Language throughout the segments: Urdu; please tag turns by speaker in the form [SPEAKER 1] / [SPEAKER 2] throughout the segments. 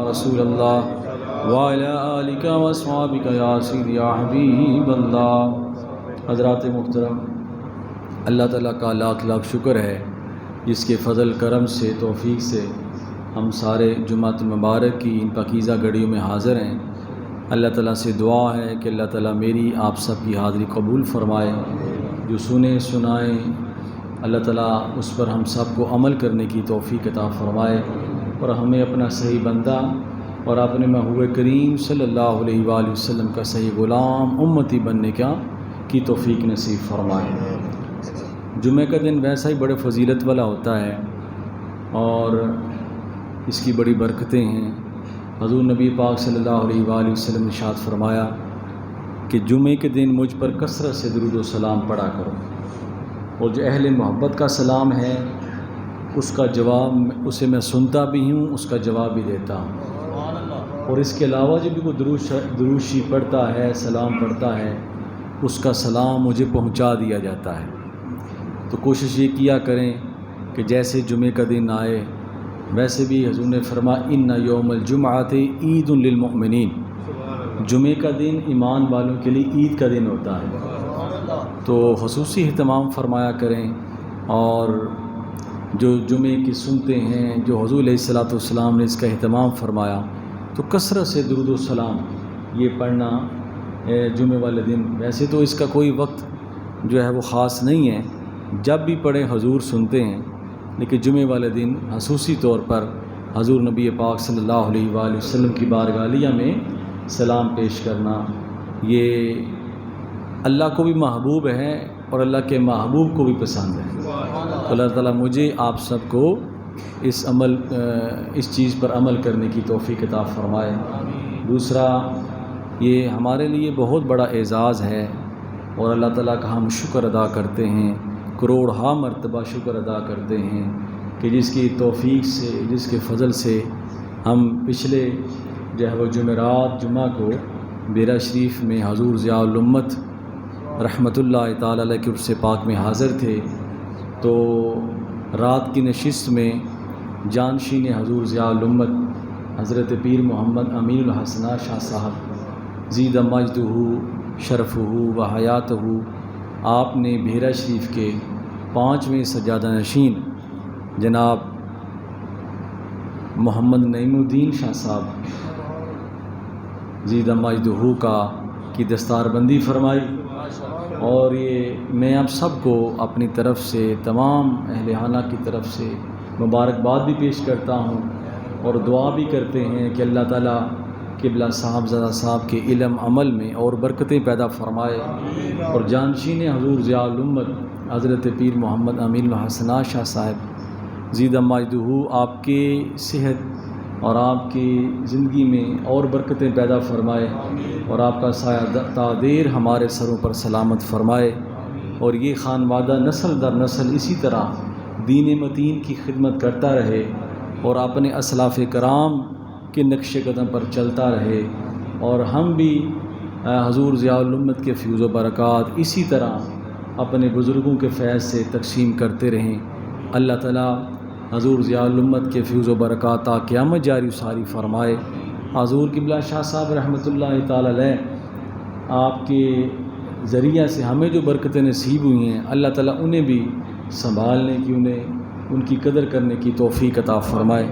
[SPEAKER 1] رسول اللہ وعلی آلک و اصحابک یا سیدی یا حبیب اللہ۔ حضرات محترم، اللہ تعالیٰ کا لاکھ لاکھ شکر ہے جس کے فضل کرم سے توفیق سے ہم سارے جمعۃ مبارک کی ان پاکیزہ گھڑیوں میں حاضر ہیں۔ اللہ تعالیٰ سے دعا ہے کہ اللہ تعالیٰ میری آپ سب کی حاضری قبول فرمائے، جو سنیں سنائیں اللہ تعالیٰ اس پر ہم سب کو عمل کرنے کی توفیق عطا فرمائے، اور ہمیں اپنا صحیح بندہ اور اپنے محبوب کریم صلی اللہ علیہ وآلہ وسلم کا صحیح غلام امتی بننے کی توفیق نصیب فرمائے۔ جمعہ کا دن ویسا ہی بڑے فضیلت والا ہوتا ہے اور اس کی بڑی برکتیں ہیں۔ حضور نبی پاک صلی اللہ علیہ وآلہ وسلم نے ارشاد فرمایا کہ جمعے کے دن مجھ پر کثرت سے درود و سلام پڑھا کرو، اور جو اہل محبت کا سلام ہے اس کا جواب اسے میں سنتا بھی ہوں، اس کا جواب بھی دیتا ہوں، اور اس کے علاوہ جو بھی کوئی دروشی پڑھتا ہے، سلام پڑھتا ہے، اس کا سلام مجھے پہنچا دیا جاتا ہے۔ تو کوشش یہ کیا کریں کہ جیسے جمعے کا دن آئے ویسے بھی حضور نے فرمایا ان یوم الجمعۃ عید للمؤمنین، جمعے کا دن ایمان والوں کے لیے عید کا دن ہوتا ہے، تو خصوصی اہتمام فرمایا کریں۔ اور جو جمعے کی سنتے ہیں، جو حضور علیہ الصلوۃ والسلام نے اس کا اہتمام فرمایا، تو کثرت سے درود و سلام یہ پڑھنا جمعے والے دن، ویسے تو اس کا کوئی وقت جو ہے وہ خاص نہیں ہے، جب بھی پڑھیں حضور سنتے ہیں، لیکن جمعے والے دن خصوصی طور پر حضور نبی پاک صلی اللہ علیہ وآلہ وسلم کی بارگاہ عالیہ میں سلام پیش کرنا یہ اللہ کو بھی محبوب ہے اور اللہ کے محبوب کو بھی پسند ہے۔ تو اللہ تعالیٰ مجھے آپ سب کو اس چیز پر عمل کرنے کی توفیق عطا فرمائے۔ دوسرا، یہ ہمارے لیے بہت بڑا اعزاز ہے اور اللہ تعالیٰ کا ہم شکر ادا کرتے ہیں، کروڑہا مرتبہ شکر ادا کرتے ہیں کہ جس کی توفیق سے، جس کے فضل سے ہم پچھلے جو ہے وہ جمعہ کو بیرا شریف میں حضور ضیاء الامت رحمۃ اللہ تعالی علیہ کے عرص پاک میں حاضر تھے۔ تو رات کی نشست میں جانشین حضور ضیاء الامت حضرت پیر محمد امین الحسنہ شاہ صاحب زید مجدہ شرفہ و حیاتہ، آپ نے بیرا شریف کے 5ویں سجادہ نشین جناب محمد نعیم الدین شاہ صاحب زید مجدہ کی دستار بندی فرمائی، اور یہ میں آپ سب کو اپنی طرف سے، تمام اہل خانہ کی طرف سے مبارکباد بھی پیش کرتا ہوں، اور دعا بھی کرتے ہیں کہ اللہ تعالیٰ قبلہ صاحبزادہ صاحب کے علم عمل میں اور برکتیں پیدا فرمائے، اور جانشین حضور ضیاء الامت حضرت پیر محمد امین الحسنہ شاہ صاحب زید مجدہ آپ کے صحت اور آپ کی زندگی میں اور برکتیں پیدا فرمائے، اور آپ کا سایہ تادیر ہمارے سروں پر سلامت فرمائے، اور یہ خانوادہ نسل در نسل اسی طرح دین متین کی خدمت کرتا رہے اور اپنے اسلاف کرام کے نقش قدم پر چلتا رہے، اور ہم بھی حضور ضیاء الامت کے فیض و برکات اسی طرح اپنے بزرگوں کے فیض سے تقسیم کرتے رہیں۔ اللہ تعالیٰ حضور ضیاء الامت کے فیض و برکات تا قیامت جاری ساری فرمائے۔ حضور قبلہ شاہ صاحب رحمۃ اللہ تعالی علیہ، آپ کے ذریعہ سے ہمیں جو برکتیں نصیب ہوئی ہیں، اللہ تعالیٰ انہیں بھی سنبھالنے کی، ان کی قدر کرنے کی توفیق عطا فرمائے۔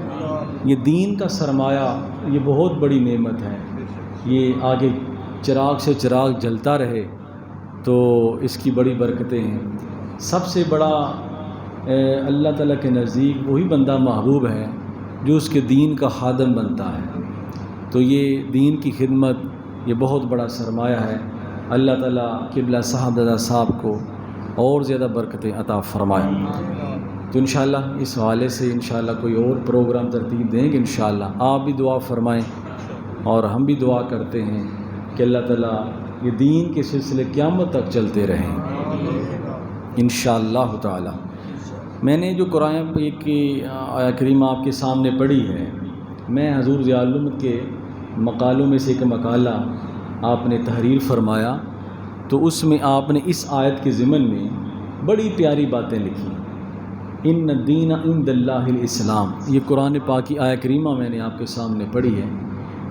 [SPEAKER 1] یہ دین کا سرمایہ یہ بہت بڑی نعمت ہے، یہ آگے چراغ سے چراغ جلتا رہے تو اس کی بڑی برکتیں ہیں۔ سب سے بڑا اللہ تعالیٰ کے نزدیک وہی بندہ محبوب ہے جو اس کے دین کا خادم بنتا ہے، تو یہ دین کی خدمت یہ بہت بڑا سرمایہ ہے۔ اللہ تعالیٰ قبلہ صاحبزادہ صاحب کو اور زیادہ برکتیں عطا فرمائے۔ تو انشاءاللہ اس حوالے سے انشاءاللہ کوئی اور پروگرام ترتیب دیں گے انشاءاللہ۔ آپ بھی دعا فرمائیں اور ہم بھی دعا کرتے ہیں کہ اللہ تعالیٰ یہ دین کے سلسلے قیامت تک چلتے رہیں انشاءاللہ تعالی۔ میں نے جو قرآن کی آیت کریمہ آپ کے سامنے پڑھی ہے، میں حضور ضیاء الامت کے مقالوں میں سے ایک مقالہ آپ نے تحریر فرمایا، تو اس میں آپ نے اس آیت کے ضمن میں بڑی پیاری باتیں لکھی، ان الدین عند اللہ الاسلام، یہ قرآن پاک کی آیہ کریمہ میں نے آپ کے سامنے پڑھی ہے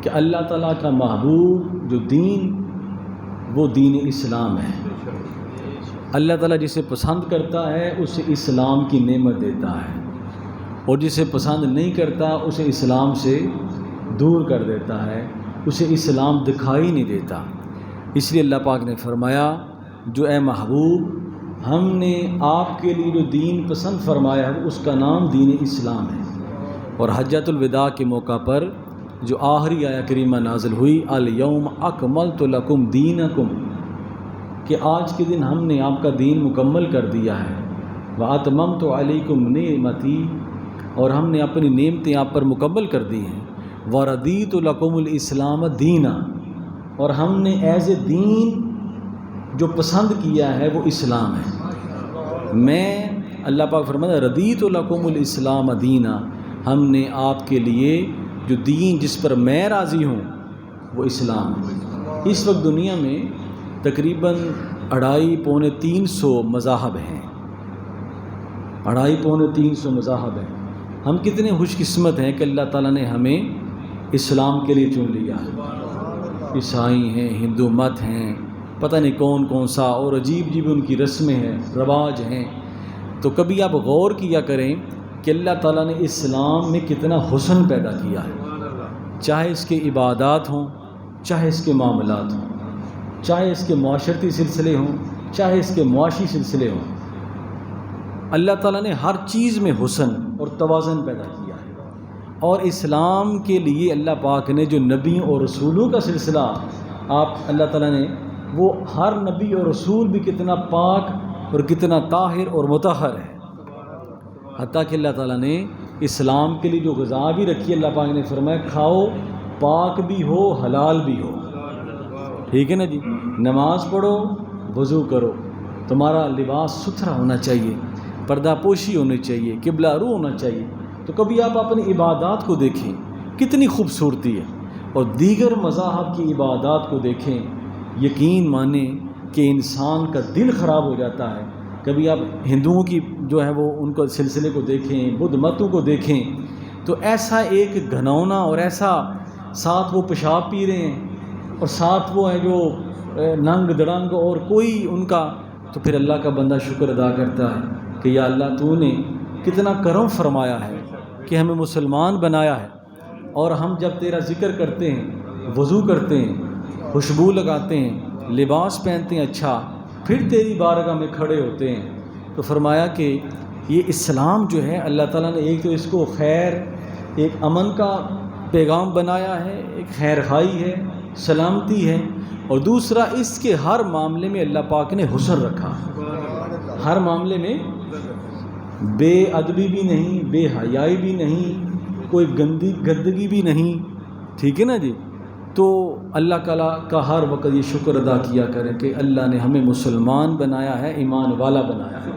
[SPEAKER 1] کہ اللہ تعالیٰ کا محبوب جو دین وہ دین اسلام ہے۔ اللہ تعالیٰ جسے پسند کرتا ہے اسے اسلام کی نعمت دیتا ہے، اور جسے پسند نہیں کرتا اسے اسلام سے دور کر دیتا ہے، اسے اسلام دکھائی نہیں دیتا۔ اس لیے اللہ پاک نے فرمایا جو اے محبوب ہم نے آپ کے لیے جو دین پسند فرمایا ہے اس کا نام دین اسلام ہے۔ اور حجۃ الوداع کے موقع پر جو آخری آیہ کریمہ نازل ہوئی الیوم اکملت لکم دینکم، کہ آج کے دن ہم نے آپ کا دین مکمل کر دیا ہے، واتممت علیکم نعمتی، اور ہم نے اپنی نعمتیں آپ پر مکمل کر دی ہیں، وردیت لکم الاسلام دینا، اور ہم نے ایز اے دین جو پسند کیا ہے وہ اسلام ہے۔ میں اللہ پاک فرماتا ہے ردیت لکم الاسلام دینا، ہم نے آپ کے لیے جو دین جس پر میں راضی ہوں وہ اسلام ہے۔ اس وقت دنیا میں تقریباً 250-300 مذاہب ہیں، 250-300 مذاہب ہیں۔ ہم کتنے خوش قسمت ہیں کہ اللہ تعالیٰ نے ہمیں اسلام کے لیے چن لیا ہے۔ عیسائی ہیں، ہندو مت ہیں، پتہ نہیں کون کون سا، اور عجیب عجیب ان کی رسمیں ہیں، رواج ہیں۔ تو کبھی آپ غور کیا کریں کہ اللہ تعالیٰ نے اسلام میں کتنا حسن پیدا کیا ہے، چاہے اس کے عبادات ہوں، چاہے اس کے معاملات ہوں، چاہے اس کے معاشرتی سلسلے ہوں، چاہے اس کے معاشی سلسلے ہوں۔ اللہ تعالیٰ نے ہر چیز میں حسن اور توازن پیدا کیا ہے۔ اور اسلام کے لیے اللہ پاک نے جو نبیوں اور رسولوں کا سلسلہ آپ اللہ تعالیٰ نے، وہ ہر نبی اور رسول بھی کتنا پاک اور کتنا طاہر اور مطہر ہے۔ حتیٰ کہ اللہ تعالیٰ نے اسلام کے لیے جو غذا بھی رکھی، اللہ پاک نے فرمایا کھاؤ، پاک بھی ہو حلال بھی ہو، ٹھیک ہے نا جی۔ نماز پڑھو، وضو کرو، تمہارا لباس ستھرا ہونا چاہیے، پردہ پوشی ہونی چاہیے، قبلہ رو ہونا چاہیے۔ تو کبھی آپ اپنی عبادات کو دیکھیں کتنی خوبصورتی ہے، اور دیگر مذاہب کی عبادات کو دیکھیں، یقین مانیں کہ انسان کا دل خراب ہو جاتا ہے۔ کبھی آپ ہندوؤں کی جو ہے وہ ان کو سلسلے کو دیکھیں، بدھ متوں کو دیکھیں، تو ایسا ایک گھنونا اور ایسا، ساتھ وہ پیشاب پی رہے ہیں اور ساتھ وہ ہے جو ننگ دڑنگ، اور کوئی ان کا، تو پھر اللہ کا بندہ شکر ادا کرتا ہے کہ یا اللہ تو نے کتنا کرم فرمایا ہے کہ ہمیں مسلمان بنایا ہے، اور ہم جب تیرا ذکر کرتے ہیں، وضو کرتے ہیں، خوشبو لگاتے ہیں، لباس پہنتے ہیں اچھا، پھر تیری بارگاہ میں کھڑے ہوتے ہیں، تو فرمایا کہ یہ اسلام جو ہے اللہ تعالیٰ نے ایک تو اس کو خیر، ایک امن کا پیغام بنایا ہے، ایک خیر خائی ہے، سلامتی ہے، اور دوسرا اس کے ہر معاملے میں اللہ پاک نے حسن رکھا، ہر معاملے میں بے ادبی بھی نہیں، بے حیائی بھی نہیں، کوئی گندگی بھی نہیں، ٹھیک ہے نا جی۔ تو اللہ تعالیٰ کا ہر وقت یہ شکر ادا کیا کرے کہ اللہ نے ہمیں مسلمان بنایا ہے، ایمان والا بنایا ہے۔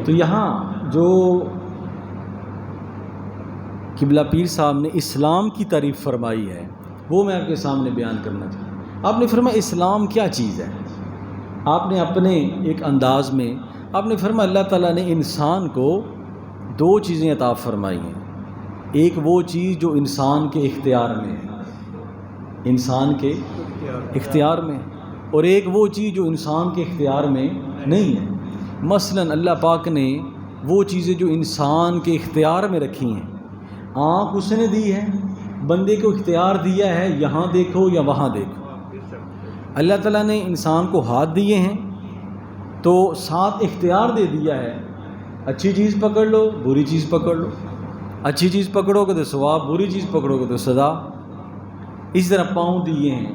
[SPEAKER 1] تو یہاں جو قبلہ پیر صاحب نے اسلام کی تعریف فرمائی ہے وہ میں آپ کے سامنے بیان کرنا چاہتا ہوں۔ آپ نے فرمایا اسلام کیا چیز ہے، آپ نے اپنے ایک انداز میں آپ نے فرمایا اللہ تعالیٰ نے انسان کو 2 چیزیں عطا فرمائی ہیں، ایک وہ چیز جو انسان کے اختیار میں ہے، انسان کے اختیار میں، اور ایک وہ چیز جو انسان کے اختیار میں نہیں ہے۔ مثلاً اللہ پاک نے وہ چیزیں جو انسان کے اختیار میں رکھی ہیں، آنکھ اس نے دی ہے، بندے کو اختیار دیا ہے یہاں دیکھو یا وہاں دیکھو۔ اللہ تعالیٰ نے انسان کو ہاتھ دیے ہیں تو ساتھ اختیار دے دیا ہے، اچھی چیز پکڑ لو، بری چیز پکڑ لو، اچھی چیز پکڑو گے تو ثواب، بری چیز پکڑو گے تو سزا۔ اسی طرح پاؤں دیے ہیں،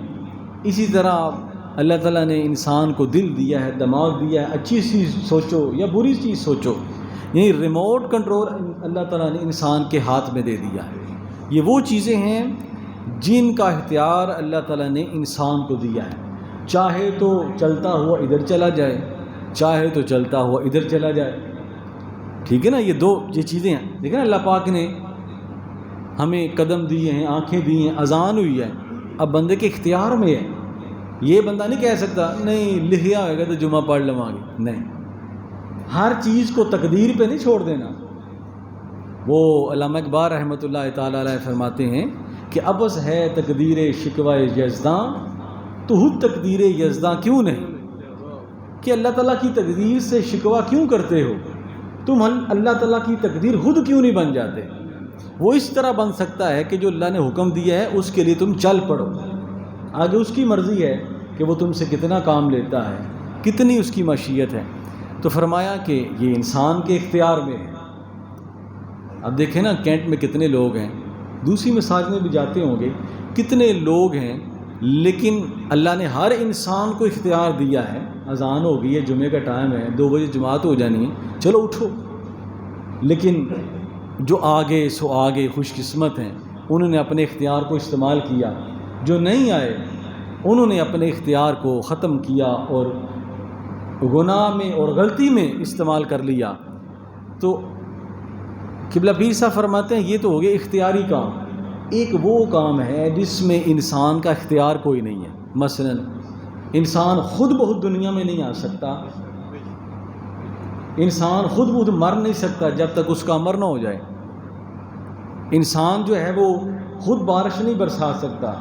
[SPEAKER 1] اسی طرح اللہ تعالیٰ نے انسان کو دل دیا ہے، دماغ دیا ہے، اچھی چیز سوچو یا بری چیز سوچو، یعنی ریموٹ کنٹرول اللہ تعالیٰ نے انسان کے ہاتھ میں دے دیا ہے۔ یہ وہ چیزیں ہیں جن کا اختیار اللہ تعالیٰ نے انسان کو دیا ہے، چاہے تو چلتا ہوا ادھر چلا جائے، چاہے تو چلتا ہوا ادھر چلا جائے، ٹھیک ہے نا۔ یہ چیزیں ہیں، دیکھیں نا اللہ پاک نے ہمیں قدم دیے ہیں، آنکھیں دی ہیں، اذان ہوئی ہے، اب بندے کے اختیار میں ہے یہ بندہ نہیں کہہ سکتا نہیں لکھیا ہوئے گا تو جمعہ پڑھ لواں گے، نہیں، ہر چیز کو تقدیر پہ نہیں چھوڑ دینا۔ وہ علامہ اقبال رحمۃ اللہ تعالیٰ علیہ فرماتے ہیں کہ ابس ہے تقدیر شکوہ یزداں تو خود تقدیر یزداں کیوں نہیں، کہ اللہ تعالیٰ کی تقدیر سے شکوہ کیوں کرتے ہو، تم اللہ تعالیٰ کی تقدیر خود کیوں نہیں بن جاتے؟ وہ اس طرح بن سکتا ہے کہ جو اللہ نے حکم دیا ہے اس کے لیے تم چل پڑو، آگے اس کی مرضی ہے کہ وہ تم سے کتنا کام لیتا ہے، کتنی اس کی مشیت ہے۔ تو فرمایا کہ یہ انسان کے اختیار میں ہے۔ اب دیکھیں نا کینٹ میں کتنے لوگ ہیں، دوسری مساجد میں بھی جاتے ہوں گے، کتنے لوگ ہیں، لیکن اللہ نے ہر انسان کو اختیار دیا ہے۔ اذان ہو گئی ہے، جمعے کا ٹائم ہے، 2 بجے جماعت ہو جانی ہے، چلو اٹھو، لیکن جو آگے سو آگے خوش قسمت ہیں انہوں نے اپنے اختیار کو استعمال کیا، جو نہیں آئے انہوں نے اپنے اختیار کو ختم کیا اور گناہ میں اور غلطی میں استعمال کر لیا۔ تو قبلہ پیر صاحب فرماتے ہیں یہ تو ہو گیا اختیاری کام، ایک وہ کام ہے جس میں انسان کا اختیار کوئی نہیں ہے۔ مثلا انسان خود بخود دنیا میں نہیں آ سکتا، انسان خود بخود مر نہیں سکتا جب تک اس کا مر نہ ہو جائے، انسان جو ہے وہ خود بارش نہیں برسا سکتا،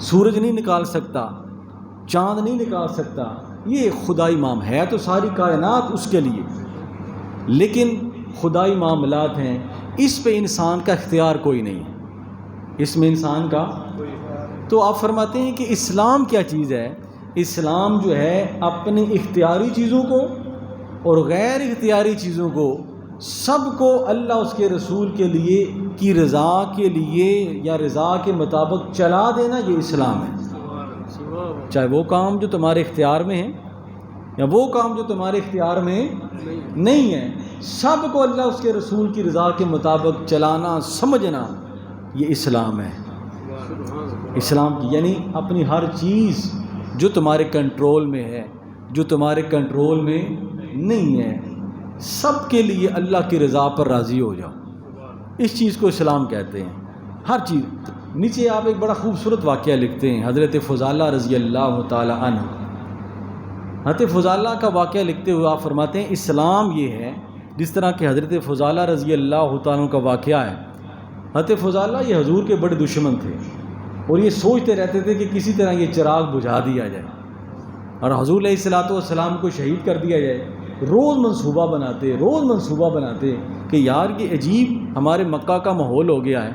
[SPEAKER 1] سورج نہیں نکال سکتا، چاند نہیں نکال سکتا، یہ خدائی معاملہ ہے تو ساری کائنات اس کے لیے، لیکن خدائی معاملات ہیں، اس پہ انسان کا اختیار کوئی نہیں ہے، اس میں انسان کا۔ تو آپ فرماتے ہیں کہ اسلام کیا چیز ہے؟ اسلام جو ہے اپنی اختیاری چیزوں کو اور غیر اختیاری چیزوں کو سب کو اللہ اس کے رسول کے لیے کی رضا کے لیے یا رضا کے مطابق چلا دینا، یہ اسلام ہے۔ چاہے وہ کام جو تمہارے اختیار میں ہے یا وہ کام جو تمہارے اختیار میں نہیں ہے، سب کو اللہ اس کے رسول کی رضا کے مطابق چلانا سمجھنا، یہ اسلام ہے۔ اسلام کی یعنی اپنی ہر چیز جو تمہارے کنٹرول میں ہے، جو تمہارے کنٹرول میں نہیں ہے، سب کے لیے اللہ کی رضا پر راضی ہو جاؤ، اس چیز کو اسلام کہتے ہیں۔ ہر چیز نیچے آپ ایک بڑا خوبصورت واقعہ لکھتے ہیں، حضرت فضالہ رضی اللہ تعالی عنہ، حضرت فضالہ کا واقعہ لکھتے ہوئے آپ فرماتے ہیں اسلام یہ ہے جس طرح کہ حضرت فضالہ رضی اللہ تعالیٰ عنہ کا واقعہ ہے۔ حضرت فضالہ یہ حضور کے بڑے دشمن تھے اور یہ سوچتے رہتے تھے کہ کسی طرح یہ چراغ بجھا دیا جائے اور حضور علیہ الصلوۃ والسلام کو شہید کر دیا جائے۔ روز منصوبہ بناتے کہ یار یہ عجیب ہمارے مکہ کا ماحول ہو گیا ہے،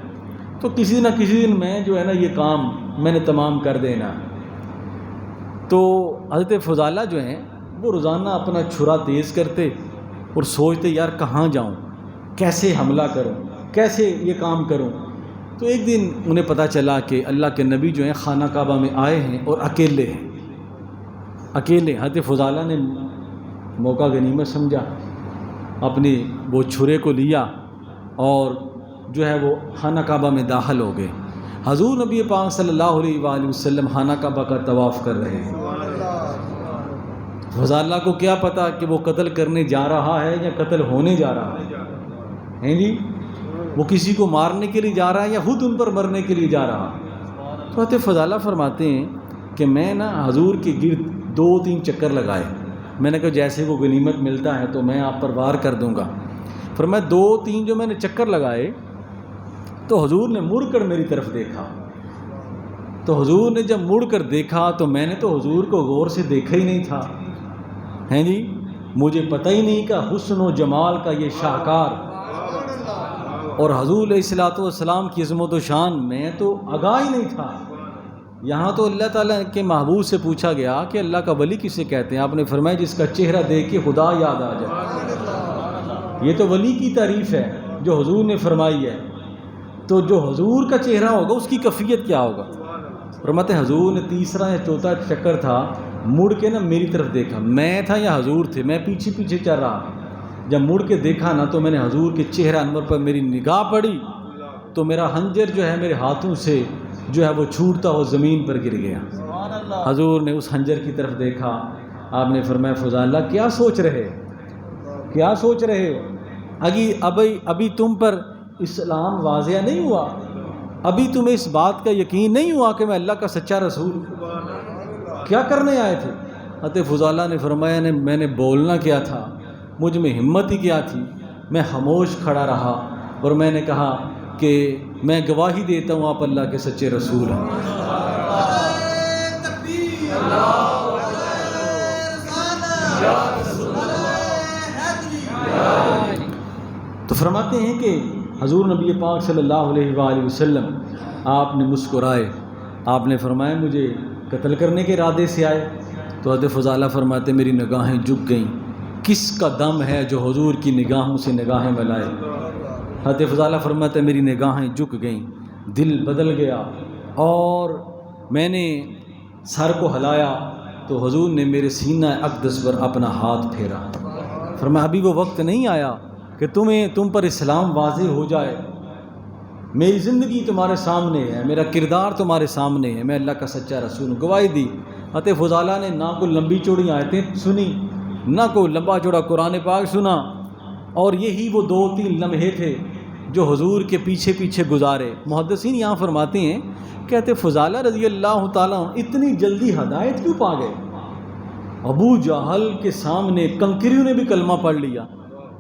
[SPEAKER 1] تو کسی نہ کسی دن میں جو ہے نا یہ کام میں نے تمام کر دینا۔ تو حضرت فضالہ جو ہیں وہ روزانہ اپنا چھرا تیز کرتے اور سوچتے یار کہاں جاؤں، کیسے حملہ کروں، کیسے یہ کام کروں۔ تو ایک دن انہیں پتہ چلا کہ اللہ کے نبی جو ہیں خانہ کعبہ میں آئے ہیں اور اکیلے ہیں، اکیلے۔ حضرت فضالہ نے موقع غنیمت سمجھا، اپنے وہ چھرے کو لیا اور جو ہے وہ خانہ کعبہ میں داخل ہو گئے۔ حضور نبی پاک صلی اللہ علیہ وآلہ وسلم خانہ کعبہ کا طواف کر رہے ہیں۔ فضالہ کو کیا پتہ کہ وہ قتل کرنے جا رہا ہے یا قتل ہونے جا رہا ہے جی، وہ کسی کو مارنے کے لیے جا رہا ہے یا خود ان پر مرنے کے لیے جا رہا۔ تو حضرت فضالہ فرماتے ہیں کہ میں نا حضور کے گرد 2-3 چکر لگائے، میں نے کہا جیسے وہ غنیمت ملتا ہے تو میں آپ پر وار کر دوں گا۔ فرمایا 2-3 جو میں نے چکر لگائے تو حضور نے مڑ کر میری طرف دیکھا، تو حضور نے جب مڑ کر دیکھا تو میں نے تو حضور کو غور سے دیکھا ہی نہیں تھا، ہیں جی، مجھے پتہ ہی نہیں کہ حسن و جمال کا یہ شاہکار اور حضور علیہ الصلوۃ والسلام کی عظمت و شان میں تو آگاہ ہی نہیں تھا۔ یہاں تو اللہ تعالیٰ کے محبوب سے پوچھا گیا کہ اللہ کا ولی کسے کہتے ہیں؟ آپ نے فرمایا جس کا چہرہ دیکھ کے خدا یاد آ جائے۔ یہ تو ولی کی تعریف ہے جو حضور نے فرمائی ہے، تو جو حضور کا چہرہ ہوگا اس کی کیفیت کیا ہوگا؟ فرماتے ہیں حضور نے 3 یا 4 چکر تھا، مڑ کے نا میری طرف دیکھا، میں تھا یا حضور تھے، میں پیچھے پیچھے چل رہا، جب مڑ کے دیکھا نا تو میں نے حضور کے چہرہ انور پر میری نگاہ پڑی تو میرا خنجر جو ہے میرے ہاتھوں سے جو ہے وہ چھوٹتا ہو زمین پر گر گیا۔ حضور نے اس خنجر کی طرف دیکھا، آپ نے فرمایا فضالہ کیا سوچ رہے ہو؟ ابھی تم پر اسلام واضح نہیں ہوا، ابھی تمہیں اس بات کا یقین نہیں ہوا کہ میں اللہ کا سچا رسول ہوں۔ کیا کرنے آئے تھے؟ حضرت فضالہ نے فرمایا میں نے بولنا کیا تھا، مجھ میں ہمت ہی کیا تھی، میں خاموش کھڑا رہا اور میں نے کہا کہ میں گواہی دیتا ہوں آپ اللہ کے سچے رسول ہیں۔ تو فرماتے ہیں کہ حضور نبی پاک صلی اللہ علیہ وآلہ وسلم آپ نے مسکرائے، آپ نے فرمایا مجھے قتل کرنے کے ارادے سے آئے؟ تو حضرت فضالہ فرماتے میری نگاہیں جھک گئیں، کس کا دم ہے جو حضور کی نگاہوں سے نگاہیں ملائے؟ حضرت فضالہ فرماتے میری نگاہیں جھک گئیں، دل بدل گیا اور میں نے سر کو ہلایا تو حضور نے میرے سینہ اقدس پر اپنا ہاتھ پھیرا۔ فرمایا ابھی وہ وقت نہیں آیا کہ تم پر اسلام واضح ہو جائے، میری زندگی تمہارے سامنے ہے، میرا کردار تمہارے سامنے ہے، میں اللہ کا سچا رسول ہوں۔ گواہی دی۔ حضرت فضالہ نے نہ کوئی لمبی چوڑی آیتیں سنی، نہ کوئی لمبا چوڑا قرآن پاک سنا، اور یہی وہ 2-3 لمحے تھے جو حضور کے پیچھے پیچھے گزارے۔ محدثین یہاں فرماتے ہیں کہتے فضالہ رضی اللہ تعالیٰ اتنی جلدی ہدایت کیوں پا گئے؟ ابو جہل کے سامنے کنکریوں نے بھی کلمہ پڑھ لیا،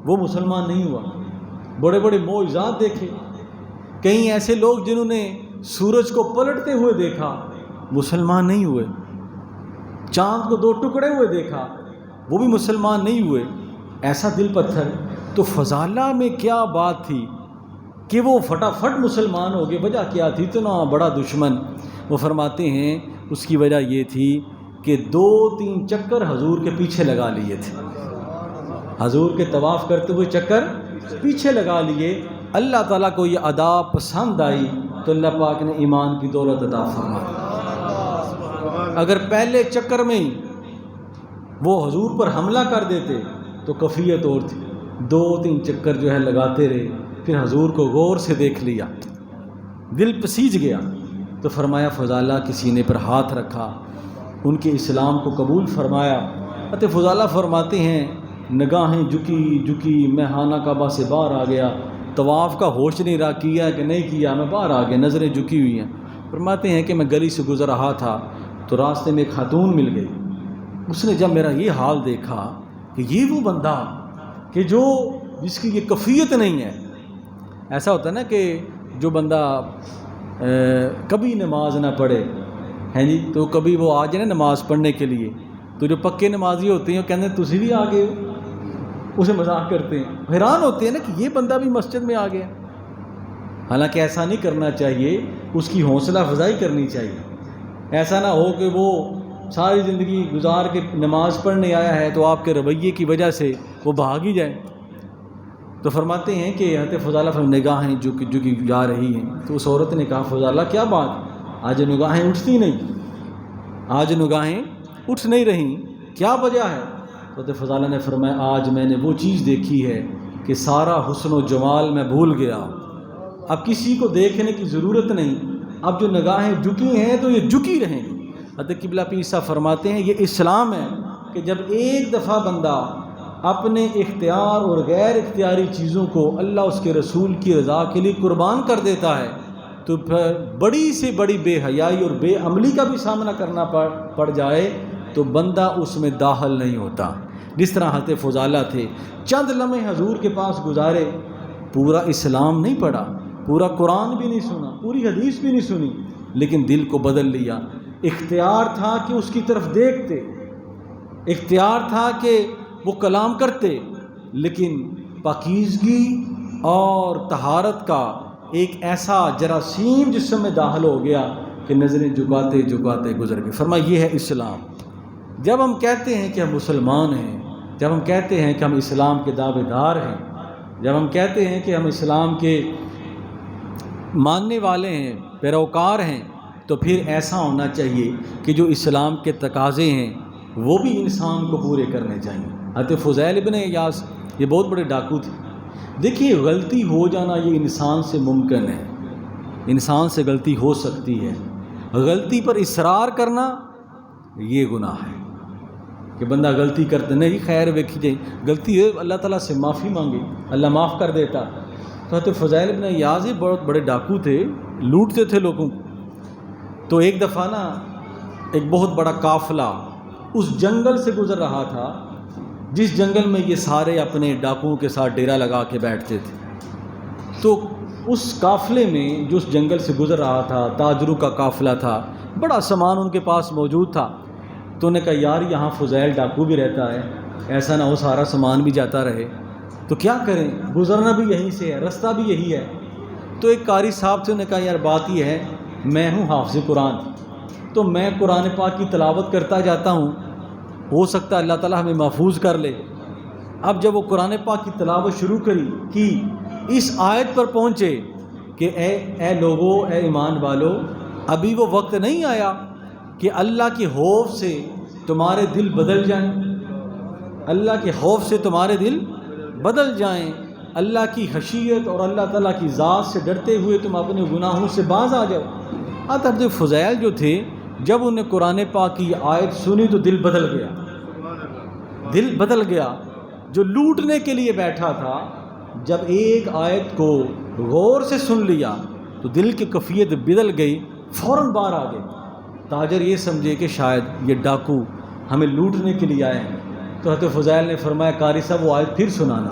[SPEAKER 1] وہ مسلمان نہیں ہوا۔ بڑے بڑے معجزات دیکھے، کئی ایسے لوگ جنہوں نے سورج کو پلٹتے ہوئے دیکھا، مسلمان نہیں ہوئے۔ چاند کو 2 ٹکڑے ہوئے دیکھا، وہ بھی مسلمان نہیں ہوئے۔ ایسا دل پتھر۔ تو فضالہ میں کیا بات تھی کہ وہ فٹافٹ مسلمان ہو گئے؟ وجہ کیا تھی؟ اتنا بڑا دشمن۔ وہ فرماتے ہیں اس کی وجہ یہ تھی کہ 2-3 چکر حضور کے پیچھے لگا لیے تھے، حضور کے طواف کرتے ہوئے چکر پیچھے لگا لیے۔ اللہ تعالیٰ کو یہ ادا پسند آئی تو اللہ پاک نے ایمان کی دولت عطا فرمائی۔ اگر پہلے چکر میں ہی وہ حضور پر حملہ کر دیتے تو کیفیت اور تھی۔ 2-3 چکر جو ہے لگاتے رہے، پھر حضور کو غور سے دیکھ لیا، دل پسیج گیا۔ تو فرمایا فضالہ کے سینے پر ہاتھ رکھا، ان کے اسلام کو قبول فرمایا۔ حضرت فضالہ فرماتے ہیں نگاہیں جھکی، میں خانہ کعبہ سے باہر آ گیا، طواف کا ہوش نہیں رہا، کیا کہ نہیں کیا، میں باہر آ گیا، نظریں جھکی ہوئی ہیں۔ فرماتے ہیں کہ میں گلی سے گزر رہا تھا تو راستے میں ایک خاتون مل گئی۔ اس نے جب میرا یہ حال دیکھا کہ یہ وہ بندہ کہ جس کی یہ کیفیت نہیں ہے، ایسا ہوتا ہے نا کہ جو بندہ کبھی نماز نہ پڑھے ہیں جی، تو کبھی وہ آ جائے نا نماز پڑھنے کے لیے، تو جو پکے نمازی ہوتے ہیں وہ کہتے ہیں تسی بھی آ گئے ہو، اسے مذاق کرتے ہیں، حیران ہوتے ہیں نا کہ یہ بندہ بھی مسجد میں آ گیا۔ حالانکہ ایسا نہیں کرنا چاہیے، اس کی حوصلہ افزائی کرنی چاہیے۔ ایسا نہ ہو کہ وہ ساری زندگی گزار کے نماز پڑھنے آیا ہے تو آپ کے رویے کی وجہ سے وہ بھاگ ہی جائے۔ تو فرماتے ہیں کہ حضرت فضالہ نگاہیں جھکی جا رہی ہیں۔ تو اس عورت نے کہا فضالہ کیا بات، آج نگاہیں اٹھتی نہیں، آج نگاہیں اٹھ نہیں رہیں، کیا وجہ ہے؟ تو حضرت فضالہ نے فرمایا آج میں نے وہ چیز دیکھی ہے کہ سارا حسن و جمال میں بھول گیا، اب کسی کو دیکھنے کی ضرورت نہیں، اب جو نگاہیں جھکی ہیں تو یہ جھکی رہیں گی۔ حضرت قبلہ پیر صاحب فرماتے ہیں یہ اسلام ہے کہ جب ایک دفعہ بندہ اپنے اختیار اور غیر اختیاری چیزوں کو اللہ اس کے رسول کی رضا کے لیے قربان کر دیتا ہے تو پھر بڑی سے بڑی بے حیائی اور بے عملی کا بھی سامنا کرنا پڑ جائے تو بندہ اس میں داخل نہیں ہوتا۔ جس طرح حضرت فضالہ تھے، چند لمحے حضور کے پاس گزارے، پورا اسلام نہیں پڑھا، پورا قرآن بھی نہیں سنا، پوری حدیث بھی نہیں سنی، لیکن دل کو بدل لیا۔ اختیار تھا کہ اس کی طرف دیکھتے، اختیار تھا کہ وہ کلام کرتے، لیکن پاکیزگی اور طہارت کا ایک ایسا جراثیم جسم میں داخل ہو گیا کہ نظریں جھکاتے جھکاتے گزر گئے۔ فرمایا یہ ہے اسلام۔ جب ہم کہتے ہیں کہ ہم مسلمان ہیں، جب ہم کہتے ہیں کہ ہم اسلام کے دعوے دار ہیں، جب ہم کہتے ہیں کہ ہم اسلام کے ماننے والے ہیں، پیروکار ہیں، تو پھر ایسا ہونا چاہیے کہ جو اسلام کے تقاضے ہیں وہ بھی انسان کو پورے کرنے چاہیے۔ حضرت فضیل ابن ایاس یہ بہت بڑے ڈاکو تھے۔ دیکھیے غلطی ہو جانا یہ انسان سے ممکن ہے، انسان سے غلطی ہو سکتی ہے، غلطی پر اصرار کرنا یہ گناہ ہے کہ بندہ غلطی کرتے نہیں، خیر ویکھی جائے غلطی ہے، اللہ تعالیٰ سے معافی مانگے، اللہ معاف کر دیتا۔ تو حضرت فضیل ابن ایاس بہت بڑے ڈاکو تھے، لوٹتے تھے لوگوں کو۔ تو ایک دفعہ نا ایک بہت بڑا قافلہ اس جنگل سے گزر رہا تھا جس جنگل میں یہ سارے اپنے ڈاکوؤں کے ساتھ ڈیرا لگا کے بیٹھتے تھے۔ تو اس قافلے میں جو اس جنگل سے گزر رہا تھا، تاجروں کا قافلہ تھا، بڑا سامان ان کے پاس موجود تھا۔ تو انہوں نے کہا یار یہاں فضیل ڈاکو بھی رہتا ہے، ایسا نہ ہو سارا سامان بھی جاتا رہے، تو کیا کریں، گزرنا بھی یہیں سے ہے، رستہ بھی یہی ہے۔ تو ایک قاری صاحب سے انہوں نے کہا یار بات یہ ہے، میں ہوں حافظ قرآن، تو میں قرآن پاک کی تلاوت کرتا جاتا ہوں، ہو سکتا ہے اللہ تعالیٰ ہمیں محفوظ کر لے۔ اب جب وہ قرآن پاک کی تلاوت شروع کی اس آیت پر پہنچے کہ اے لوگو، اے ایمان والو، ابھی وہ وقت نہیں آیا کہ اللہ کے خوف سے تمہارے دل بدل جائیں، اللہ کے خوف سے تمہارے دل بدل جائیں، اللہ کی خشیت اور اللہ تعالیٰ کی ذات سے ڈرتے ہوئے تم اپنے گناہوں سے باز آ جاؤ۔ اب جو فضیل جو تھے، جب انہیں قرآن پاک کی آیت سنی تو دل بدل گیا، دل بدل گیا۔ جو لوٹنے کے لیے بیٹھا تھا، جب ایک آیت کو غور سے سن لیا تو دل کی کیفیت بدل گئی، فوراً باہر آ گئے۔ تاجر یہ سمجھے کہ شاید یہ ڈاکو ہمیں لوٹنے کے لیے آئے ہیں، تو حضرت فضیل نے فرمایا قاری صاحب وہ آیت پھر سنانا۔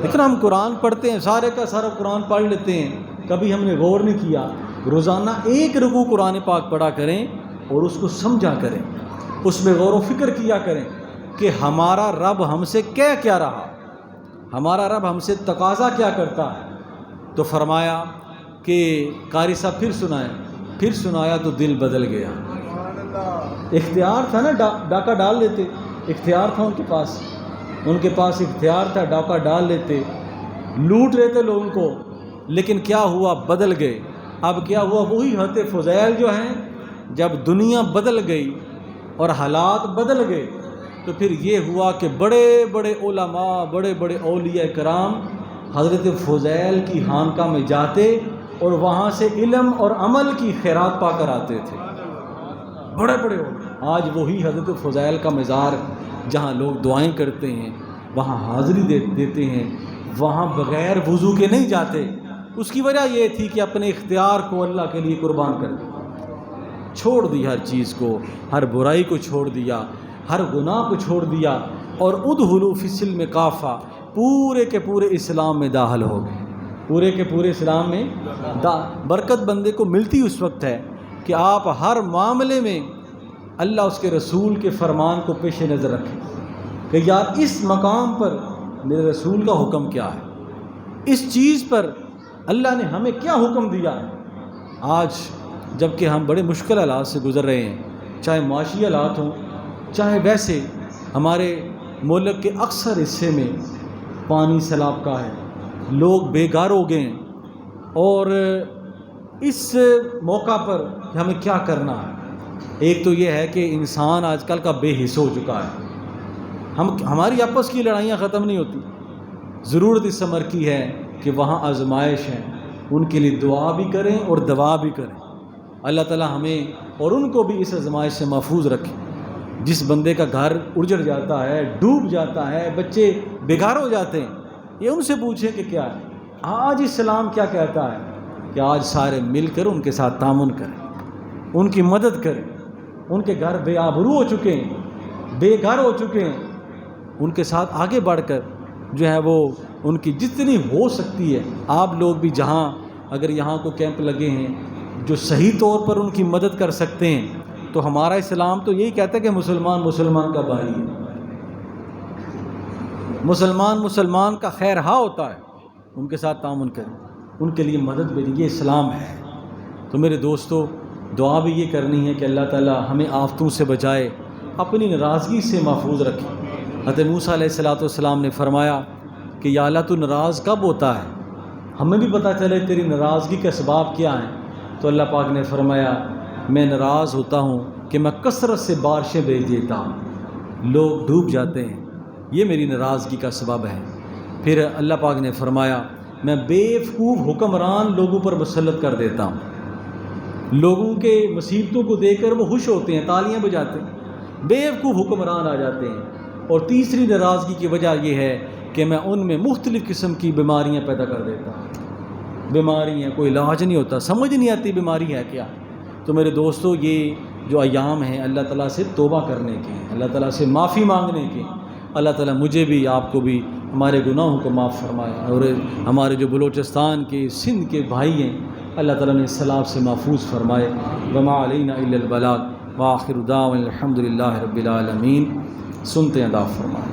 [SPEAKER 1] لیکن ہم قرآن پڑھتے ہیں، سارے کا سارا قرآن پڑھ لیتے ہیں، کبھی ہم نے غور نہیں کیا۔ روزانہ ایک رکوع قرآن پاک پڑھا کریں اور اس کو سمجھا کریں، اس میں غور و فکر کیا کریں کہ ہمارا رب ہم سے کہہ کیا رہا، ہمارا رب ہم سے تقاضا کیا کرتا ہے۔ تو فرمایا کہ قاری صاحب پھر سنائیں، پھر سنایا تو دل بدل گیا۔ اختیار تھا نا، ڈاکہ ڈال لیتے، اختیار تھا ان کے پاس اختیار تھا، ڈاکہ ڈال لیتے، لوٹ لیتے لوگوں کو، لیکن کیا ہوا، بدل گئے۔ اب کیا ہوا، وہی حضرت فضیل جو ہیں، جب دنیا بدل گئی اور حالات بدل گئے تو پھر یہ ہوا کہ بڑے بڑے علماء، بڑے بڑے اولیاء کرام حضرت فضیل کی خانقاہ میں جاتے اور وہاں سے علم اور عمل کی خیرات پا کر آتے تھے، بڑے بڑے علماء۔ آج وہی حضرت فضیل کا مزار جہاں لوگ دعائیں کرتے ہیں، وہاں حاضری دیتے ہیں، وہاں بغیر وضو کے نہیں جاتے۔ اس کی وجہ یہ تھی کہ اپنے اختیار کو اللہ کے لیے قربان کر دیا، چھوڑ دی ہر چیز کو، ہر برائی کو چھوڑ دیا، ہر گناہ کو چھوڑ دیا، اور ادخلوا فی السلم کافہ، پورے کے پورے اسلام میں داخل ہو گئے، پورے کے پورے اسلام میں برکت بندے کو ملتی اس وقت ہے کہ آپ ہر معاملے میں اللہ اس کے رسول کے فرمان کو پیش نظر رکھیں کہ یار اس مقام پر میرے رسول کا حکم کیا ہے، اس چیز پر اللہ نے ہمیں کیا حکم دیا ہے۔ آج جب کہ ہم بڑے مشکل حالات سے گزر رہے ہیں، چاہے معاشی حالات ہوں، چاہے ویسے ہمارے ملک کے اکثر حصے میں پانی سیلاب کا ہے، لوگ بے گھر ہو گئے ہیں، اور اس موقع پر ہمیں کیا کرنا ہے۔ ایک تو یہ ہے کہ انسان آج کل کا بے حس ہو چکا ہے، ہماری آپس کی لڑائیاں ختم نہیں ہوتی۔ ضرورت اس امر کی ہے کہ وہاں آزمائش ہیں، ان کے لیے دعا بھی کریں اور دوا بھی کریں۔ اللہ تعالی ہمیں اور ان کو بھی اس آزمائش سے محفوظ رکھے۔ جس بندے کا گھر اجڑ جاتا ہے، ڈوب جاتا ہے، بچے بے گھر ہو جاتے ہیں، یہ ان سے پوچھیں کہ کیا ہے۔ آج اسلام کیا کہتا ہے کہ آج سارے مل کر ان کے ساتھ تعاون کریں، ان کی مدد کریں۔ ان کے گھر بے آبرو ہو چکے ہیں، بے گھر ہو چکے ہیں، ان کے ساتھ آگے بڑھ کر جو ہے وہ ان کی جتنی ہو سکتی ہے، آپ لوگ بھی جہاں اگر یہاں کو کیمپ لگے ہیں جو صحیح طور پر ان کی مدد کر سکتے ہیں، تو ہمارا اسلام تو یہی کہتا ہے کہ مسلمان مسلمان کا بھائی ہے، مسلمان مسلمان کا خیر خواہ ہوتا ہے، ان کے ساتھ تعاون کریں، ان کے لیے مدد بھیجیں، یہ اسلام ہے۔ تو میرے دوستو، دعا بھی یہ کرنی ہے کہ اللہ تعالی ہمیں آفتوں سے بچائے، اپنی ناراضگی سے محفوظ رکھے۔ حضرت موسیٰ علیہ السلام نے فرمایا کہ یا اللہ تو ناراض کب ہوتا ہے، ہمیں بھی پتہ چلے تیری ناراضگی کے اسباب کیا ہیں۔ تو اللہ پاک نے فرمایا میں ناراض ہوتا ہوں کہ میں کثرت سے بارشیں بھیج دیتا ہوں، لوگ ڈوب جاتے ہیں، یہ میری ناراضگی کا سبب ہے۔ پھر اللہ پاک نے فرمایا میں بے وقوف حکمران لوگوں پر مسلط کر دیتا ہوں، لوگوں کے مصیبتوں کو دیکھ کر وہ خوش ہوتے ہیں، تالیاں بجاتے ہیں، بے وقوف حکمران آ جاتے ہیں۔ اور تیسری ناراضگی کی وجہ یہ ہے کہ میں ان میں مختلف قسم کی بیماریاں پیدا کر دیتا ہوں، بیماریاں کوئی علاج نہیں ہوتا، سمجھ نہیں آتی بیماری ہے کیا۔ تو میرے دوستو، یہ جو ایام ہیں اللہ تعالیٰ سے توبہ کرنے کے ہیں، اللہ تعالیٰ سے معافی مانگنے کے ہیں۔ اللہ تعالیٰ مجھے بھی آپ کو بھی ہمارے گناہوں کو معاف فرمائے، اور ہمارے جو بلوچستان کے سندھ کے بھائی ہیں اللہ تعالیٰ نے سیلاب سے محفوظ فرمائے۔ وما علینا الا البلاغ وآخر دعوانا الحمد للہ رب العالمین۔ سنتے ہیں، ادا فرمائے۔